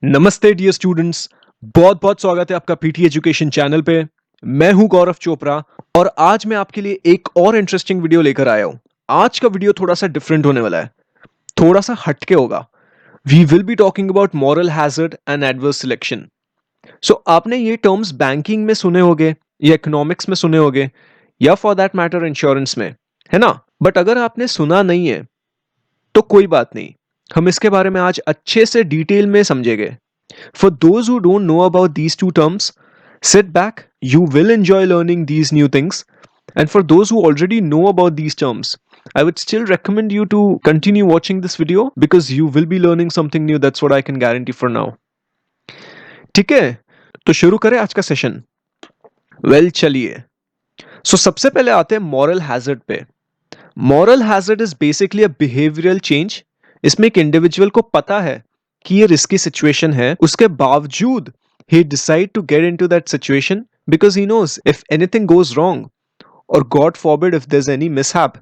नमस्ते dear students. बहुत बहुत स्वागत है आपका पीटी एजुकेशन चैनल पे। मैं हूं गौरव चोपड़ा और आज मैं आपके लिए एक और इंटरेस्टिंग वीडियो लेकर आया हूं। आज का वीडियो थोड़ा सा डिफरेंट होने वाला है, थोड़ा सा हटके होगा। We will be talking about moral hazard and adverse selection. So आपने ये टर्म्स बैंकिंग में सुने होंगे या इकोनॉमिक्स में सुने होंगे या फॉर दैट मैटर इंश्योरेंस में, है ना। बट अगर आपने सुना नहीं है तो कोई बात नहीं, हम इसके बारे में आज अच्छे से डिटेल में समझेंगे। For those who don't know about these two terms, sit back, you will enjoy learning these new things. And for those who already know about these terms, I would still recommend you to continue watching this video because you will be learning something new. That's what I can guarantee for now. ठीक है, तो शुरू करें आज का session. चलिए। सबसे पहले आते हैं मॉरल हैजर्ड पे। Moral hazard is basically a behavioural change. इसमें एक इंडिविजुअल को पता है कि ये रिस्की सिचुएशन है, उसके बावजूद he decide to get into that situation because he knows if anything goes wrong or God forbid if there's any mishap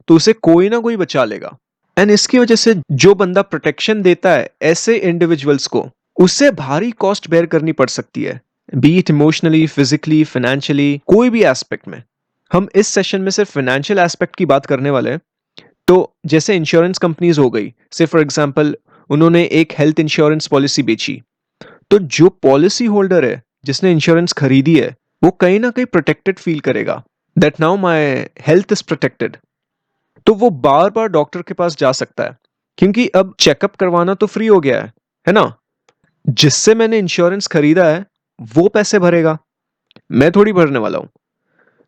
तो उसे कोई ना कोई बचा लेगा। एंड इसकी वजह से जो बंदा प्रोटेक्शन देता है ऐसे इंडिविजुअल्स को, उससे भारी कॉस्ट बेयर करनी पड़ सकती है, B it emotionally, physically, financially, कोई भी एस्पेक्ट में। हम इस सेशन में सिर्फ फाइनेंशियल एस्पेक्ट की बात करने वाले हैं। तो जैसे इंश्योरेंस कंपनीज हो गई, से फॉर एग्जांपल उन्होंने एक हेल्थ इंश्योरेंस पॉलिसी बेची, तो जो पॉलिसी होल्डर है जिसने इंश्योरेंस खरीदी है वो कहीं ना कहीं प्रोटेक्टेड फील करेगा, that now my health is protected. तो वो बार बार डॉक्टर के पास जा सकता है क्योंकि अब चेकअप करवाना तो फ्री हो गया है ना। जिससे मैंने इंश्योरेंस खरीदा है वो पैसे भरेगा, मैं थोड़ी भरने वाला हूं।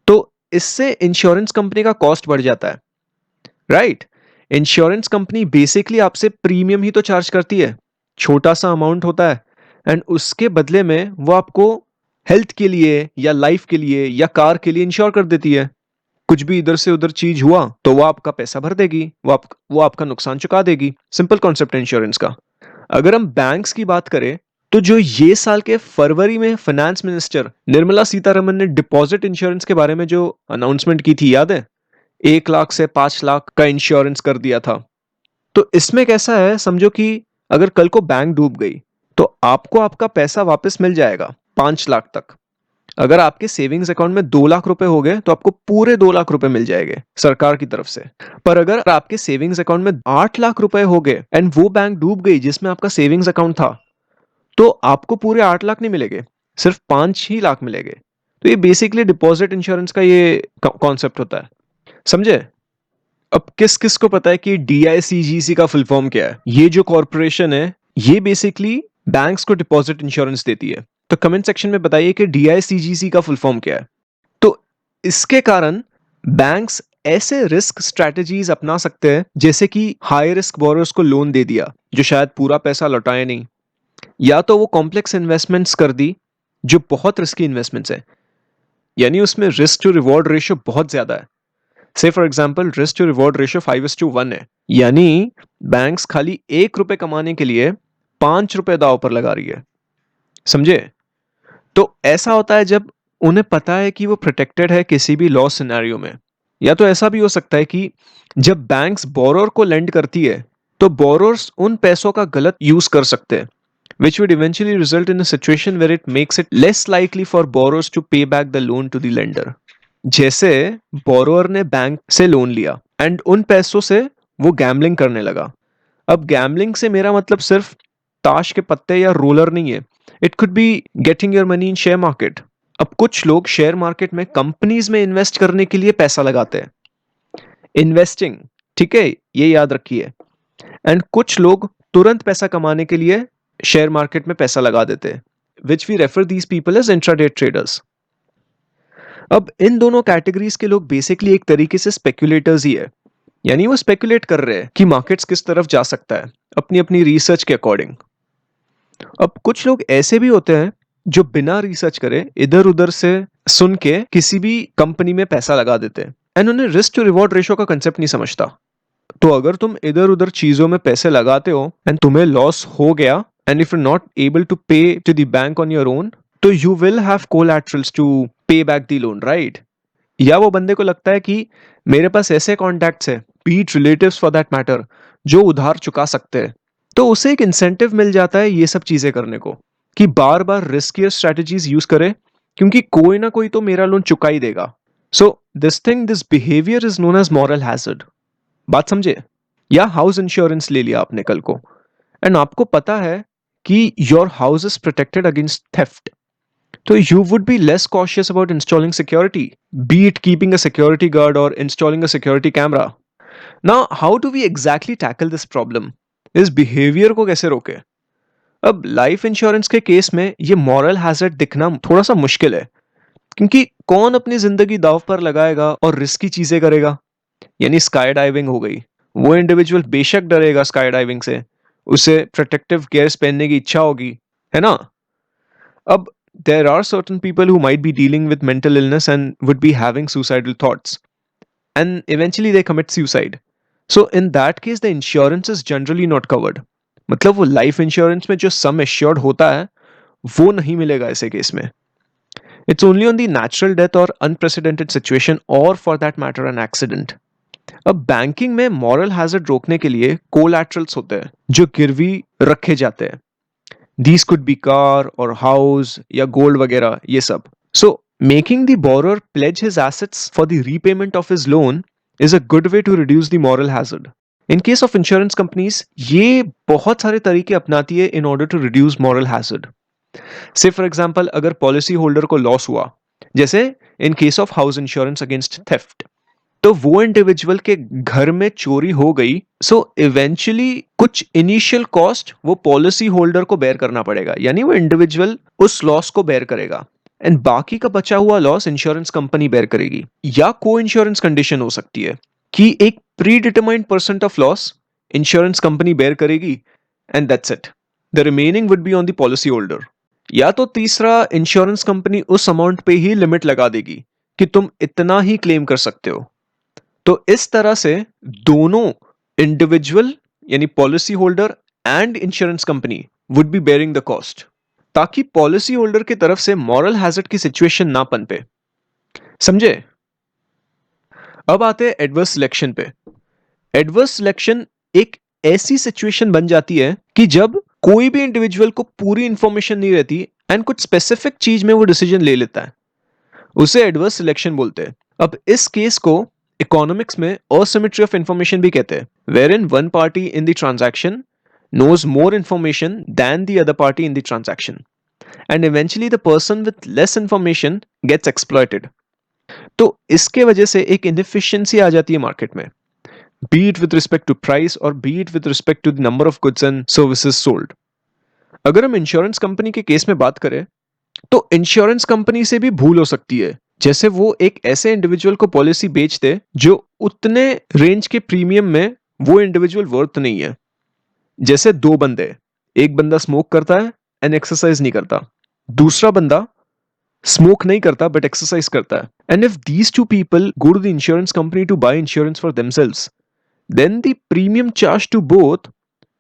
तो इससे इंश्योरेंस कंपनी का कॉस्ट बढ़ जाता है, राइट। इंश्योरेंस कंपनी बेसिकली आपसे प्रीमियम ही तो चार्ज करती है, छोटा सा अमाउंट होता है, एंड उसके बदले में वो आपको हेल्थ के लिए या लाइफ के लिए या कार के लिए इंश्योर कर देती है। कुछ भी इधर से उधर चीज हुआ तो वो आपका पैसा भर देगी, वो आपका नुकसान चुका देगी। सिंपल कॉन्सेप्ट है इंश्योरेंस का। अगर हम बैंक्स की बात करें तो जो ये साल के फरवरी में फाइनेंस मिनिस्टर निर्मला सीतारमन ने डिपॉजिट इंश्योरेंस के बारे में जो अनाउंसमेंट की थी, याद है? 1 लाख से 5 लाख का इंश्योरेंस कर दिया था। तो इसमें कैसा है, समझो कि अगर कल को बैंक डूब गई तो आपको आपका पैसा वापस मिल जाएगा 5 लाख तक। अगर आपके सेविंग्स अकाउंट में 2 लाख रुपए हो गए तो आपको पूरे 2 लाख रुपए मिल जाएंगे सरकार की तरफ से। पर अगर आपके सेविंग्स अकाउंट में 8 लाख रुपए हो गए एंड वो बैंक डूब गई जिसमें आपका सेविंग्स अकाउंट था, तो आपको पूरे 8 लाख नहीं मिलेंगे, सिर्फ 5 ही लाख मिलेंगे। तो ये बेसिकली डिपॉजिट इंश्योरेंस का ये कॉन्सेप्ट होता है, समझे? अब किस किस को पता है कि डीआईसीजीसी का फुल फॉर्म क्या है? ये जो कॉर्पोरेशन है ये बेसिकली बैंक्स को डिपॉजिट इंश्योरेंस देती है। तो कमेंट सेक्शन में बताइए कि डीआईसीजीसी का फुल फॉर्म क्या है। तो इसके कारण बैंक्स ऐसे रिस्क स्ट्रेटजीज अपना सकते हैं जैसे कि हाई रिस्क बोरोर्स को लोन दे दिया जो शायद पूरा पैसा लौटाए नहीं, या तो वो कॉम्प्लेक्स इन्वेस्टमेंट्स कर दी जो बहुत रिस्की इन्वेस्टमेंट्स है, यानी उसमें रिस्क टू रिवॉर्ड रेशियो बहुत ज्यादा है। Say for example risk to reward ratio 5:1 है, यानी बैंक्स खाली 1 रुपए कमाने के लिए 5 रुपए दाव पर लगा रही है, समझे? तो ऐसा होता है जब उन्हें पता है कि वो प्रोटेक्टेड है किसी भी लॉस सिनेरियो में। या तो ऐसा भी हो सकता है कि जब बैंक्स बोरोर को लेंड करती है तो बोरोर्स उन पैसों का गलत यूज कर सकते हैं, which would eventually result in a situation where it makes it less likely for borrowers to pay back the loan to the lender। जैसे बोरोअर ने बैंक से लोन लिया एंड उन पैसों से वो गैम्बलिंग करने लगा। अब गैम्बलिंग से मेरा मतलब सिर्फ ताश के पत्ते या रोलर नहीं है, it could be getting your money in share market. अब कुछ लोग शेयर मार्केट में कंपनीज में इन्वेस्ट करने के लिए पैसा लगाते हैं, इन्वेस्टिंग, ठीक है, ये याद रखिए। एंड कुछ लोग तुरंत पैसा कमाने के लिए शेयर मार्केट में पैसा लगा देते हैं, which we refer these people as intraday traders. अब इन दोनों कैटेगरीज के लोग बेसिकली एक तरीके से स्पेक्यूलेटर्स ही है, यानी वो स्पेक्यूलेट कर रहे हैं कि मार्केट्स किस तरफ जा सकता है अपनी अपनी रिसर्च के अकॉर्डिंग। अब कुछ लोग ऐसे भी होते हैं जो बिना रिसर्च करे इधर उधर से सुन के किसी भी कंपनी में पैसा लगा देते हैं एंड उन्हें रिस्क टू रिवॉर्ड रेशियो का कंसेप्ट नहीं समझता। तो अगर तुम इधर उधर चीजों में पैसे लगाते हो एंड तुम्हें लॉस हो गया and if you not able to pay to the bank on your own, तो you will have collaterals to pay back the loan, right. या वो बंदे को लगता है कि मेरे पास ऐसे कॉन्टैक्ट्स है, be it relatives for that matter, जो उधार चुका सकते हैं, तो उसे एक इंसेंटिव मिल जाता है ये सब चीजें करने को, कि बार बार रिस्कियर स्ट्रेटजीज यूज करे, क्योंकि कोई ना कोई तो मेरा लोन चुका ही देगा। So this behaviour is known as moral hazard. बात समझे? या हाउस इंश्योरेंस ले लिया आपने कल को, एंड आपको पता है कि your house is protected against theft, तो you would be less cautious about installing security, be it keeping a security guard or installing a security camera. Now, how do we exactly tackle this problem? इस behavior को कैसे रोके? अब life insurance के case में ये moral hazard दिखना थोड़ा सा मुश्किल है, क्योंकि कौन अपनी जिंदगी दांव पर लगाएगा और रिस्की चीजें करेगा? यानी स्काई डाइविंग हो गई, वो इंडिविजुअल बेशक डरेगा स्काई डाइविंग से, उसे प्रोटेक्टिव गियर्स पहनने की इच्छा होगी, है ना? अब there are certain people who might be dealing with mental illness and would be having suicidal thoughts, and eventually they commit suicide. So in that case the insurance is generally not covered. मतलब वो life insurance में जो sum assured होता है वो नहीं मिलेगा ऐसे केस में. It's only on the natural death or unprecedented situation or for that matter an accident. अब बैंकिंग में मॉरल हैजर्ड रोकने के लिए कोलैटरल्स होते हैं जो गिरवी रखे जाते हैं. These could be car or house या gold वगैरह ये सब. So making the borrower pledge his assets for the repayment of his loan is a good way to reduce the moral hazard. In case of insurance companies, ये बहुत सारे तरीके अपनाती है in order to reduce moral hazard. Say for example, अगर policy holder को loss हुआ, जैसे in case of house insurance against theft, तो वो इंडिविजुअल के घर में चोरी हो गई, सो इवेंचुअली कुछ इनिशियल कॉस्ट वो पॉलिसी होल्डर को बेयर करना पड़ेगा, यानी वो इंडिविजुअल उस लॉस को बेयर करेगा, एंड बाकी का बचा हुआ लॉस इंश्योरेंस कंपनी बेयर करेगी. या को इंश्योरेंस कंडीशन हो सकती है कि एक pre determined percent of loss insurance company bear करेगी and that's it, the remaining would be on the policy holder. या तो तीसरा, इंश्योरेंस कंपनी उस अमाउंट पे ही लिमिट लगा देगी कि तुम इतना ही क्लेम कर सकते हो. तो इस तरह से दोनों इंडिविजुअल यानी policy holder and insurance company would be bearing the cost, ताकि पॉलिसी होल्डर की तरफ से मॉरल हैजर्ड की सिचुएशन ना पनपे. समझे? अब आते हैं एडवर्स सिलेक्शन पे. एडवर्स सिलेक्शन एक ऐसी सिचुएशन बन जाती है कि जब कोई भी इंडिविजुअल को पूरी इंफॉर्मेशन नहीं रहती एंड कुछ स्पेसिफिक चीज में वो डिसीजन ले लेता है, उसे एडवर्स सिलेक्शन बोलते हैं. अब इस केस को इकोनॉमिक्स में asymmetry of information भी कहते हैं, wherein one party in the transaction knows more information than the other party in the transaction, and eventually the person with less information gets exploited. तो इसके वजह से एक inefficiency आ जाती है मार्केट में, be it with respect to price or be it with respect to the number of goods and services sold. अगर हम इंश्योरेंस कंपनी के केस में बात करें, तो इंश्योरेंस कंपनी से भी भूल हो सकती है, जैसे वो एक ऐसे इंडिविजुअल को पॉलिसी बेच दे जो उतने रेंज के प्रीमियम में वो इंडिविजुअल वर्थ नहीं है. जैसे दो बंदे, एक बंदा स्मोक करता है एंड एक्सरसाइज नहीं करता, दूसरा बंदा स्मोक नहीं करता बट एक्सरसाइज करता है, and if these two people go to the insurance company to buy insurance for themselves, then the premium charge to both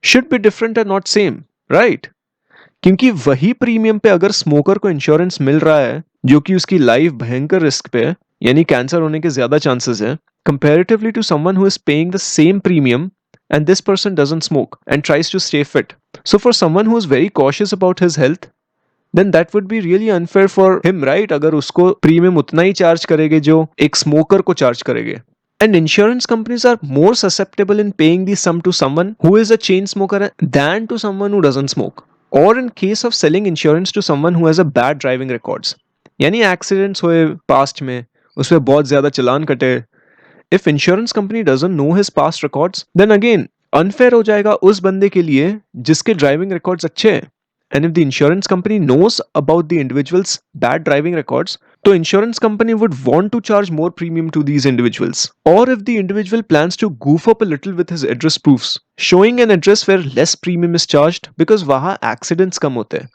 should be different and not same, right? क्योंकि वही premium पे अगर smoker को insurance मिल रहा है जो कि उसकी लाइफ भयंकर रिस्क पे है, यानी कैंसर होने के ज्यादा चांसेस है, comparatively to someone who is paying the same premium and this person doesn't smoke and tries to stay fit. So for someone who is very cautious about his health, then that would be really unfair for him, right? अगर उसको premium उतना ही charge करेंगे जो एक smoker को charge करेंगे. And insurance companies are more susceptible in paying the sum to someone who is a chain smoker than to someone who doesn't smoke. Or in case of selling insurance to someone who has a bad driving records. यानी accidents हुए past में, उसमें बहुत ज्यादा चलान कटे. If insurance company doesn't know his past records, then again unfair हो जाएगा उस बंदे के लिए जिसके ड्राइविंग रिकॉर्ड्स अच्छे हैं. And if the insurance company knows about the individual's bad driving records, तो insurance company would want to charge more premium to these individuals. Or if the individual plans to goof up a little with his address proofs, showing an address where less premium is charged because वहाँ accidents कम होते हैं.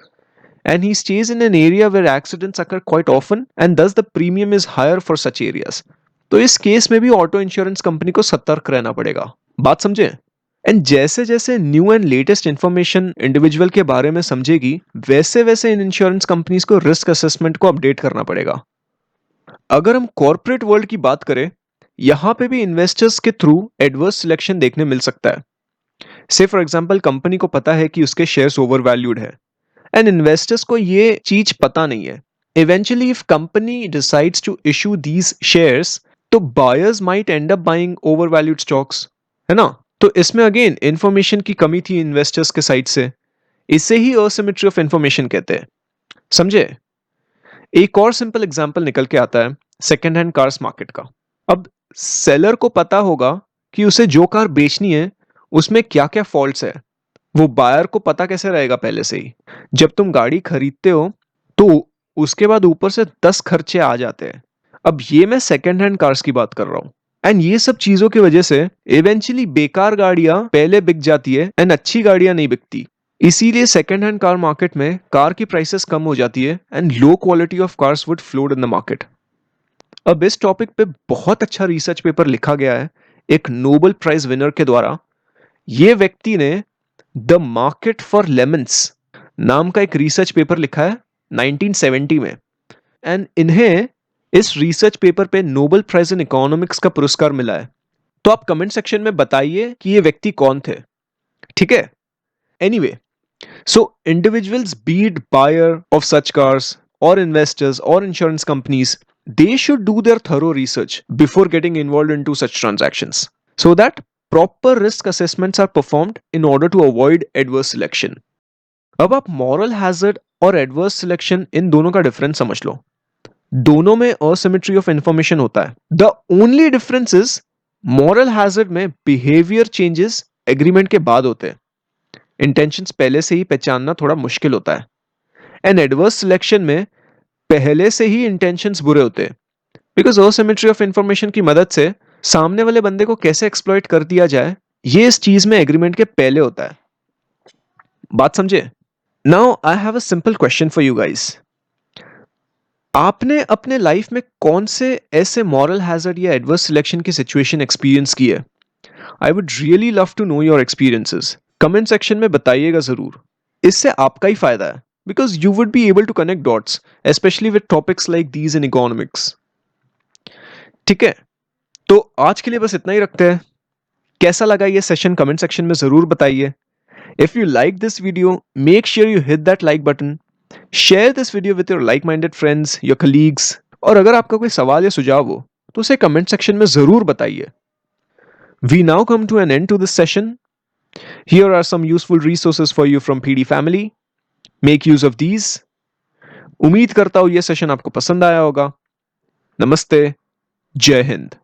And he stays in an area where accidents occur quite often and thus the premium is higher for such areas. तो इस case में भी auto insurance company को सतर्क रहना पड़ेगा. बात समझे? एंड जैसे जैसे new and latest information individual के बारे में समझेगी, वैसे वैसे इन इंश्योरेंस कंपनीज को रिस्क असेसमेंट को अपडेट करना पड़ेगा. अगर हम कॉर्पोरेट वर्ल्ड की बात करें, यहां पे भी इन्वेस्टर्स के थ्रू एडवर्स सिलेक्शन देखने मिल सकता है. से फॉर एग्जांपल कंपनी को पता है कि उसके शेयर्स ओवर वैल्यूड है एंड इन्वेस्टर्स को ये चीज पता नहीं है। Eventually if company decides to issue these shares तो buyers might end up buying over valued stocks, है ना। तो इसमें अगेन इंफॉर्मेशन की कमी थी इन्वेस्टर्स के साइड से। इसे ही असिमेट्री ऑफ इंफॉर्मेशन कहते हैं, समझे। एक और सिंपल एग्जांपल निकल के आता है सेकंड हैंड कार्स मार्केट का। अब सेलर को पता होगा कि उसे जो कार बेचनी है उसमें क्या क्या फॉल्ट्स है, वो बायर को पता कैसे रहेगा पहले से ही। जब तुम गाड़ी खरीदते हो तो उसके बाद ऊपर से 10 खर्चे आ जाते हैं। अब ये मैं सेकंड हैंड कार्स की बात कर रहा हूं एंड ये सब चीजों की वजह से इवेंचुअली बेकार गाड़ियां पहले बिक जाती है एंड अच्छी गाड़ियां नहीं बिकती। इसीलिए सेकंड हैंड कार मार्केट में कार की प्राइसेस कम हो जाती है and low quality of cars would flowed in the market. अब इस टॉपिक पे बहुत अच्छा रिसर्च पेपर लिखा गया है एक नोबेल प्राइज विनर के द्वारा। ये व्यक्ति ने द मार्केट फॉर लेमन्स नाम का एक रिसर्च पेपर लिखा है 1970 में एंड इन्हें इस रिसर्च पेपर पे नोबेल प्राइज इन इकोनॉमिक्स का पुरस्कार मिला है। तो आप कमेंट सेक्शन में बताइए कि ये व्यक्ति कौन थे, ठीक है। Anyway, so individuals, be it buyer of such cars or investors or insurance companies, they should do their thorough research before getting involved into such transactions so that proper risk assessments are performed in order to avoid adverse selection. अब आप moral hazard और adverse selection इन दोनों का difference समझ लो। दोनों में asymmetry of information होता है। The only difference is moral hazard में behavior changes agreement के बाद होते हैं। इंटेंशंस पहले से ही पहचानना थोड़ा मुश्किल होता है एंड एडवर्स सिलेक्शन में पहले से ही इंटेंशंस बुरे होते हैं बिकॉज असिमेट्री ऑफ इंफॉर्मेशन की मदद से सामने वाले बंदे को कैसे एक्सप्लॉइट कर दिया जाए ये इस चीज में एग्रीमेंट के पहले होता है। बात समझे। Now I have a simple question for you guys. आपने अपने लाइफ में कौन से ऐसे मॉरल हैजर्ड या एडवर्स सिलेक्शन की सिचुएशन एक्सपीरियंस की है? I would really love to know your experiences. Comment section में बताइएगा जरूर। इससे आपका ही फायदा है because you would be able to connect dots specially with topics like these in economics. ठीक है, तो आज के लिए बस इतना ही रखते हैं। कैसा लगा ये सेशन कमेंट सेक्शन में जरूर बताइए। If you like this video make sure you hit that like button, share this video with your like minded friends, your colleagues, और अगर आपका कोई सवाल या सुझाव हो तो उसे कमेंट सेक्शन में जरूर बताइए। We now come to an end to this session. Here are some useful resources for you from PD family. Make use of these. उम्मीद करता हूं यह सेशन आपको पसंद आया होगा। नमस्ते, जय हिंद।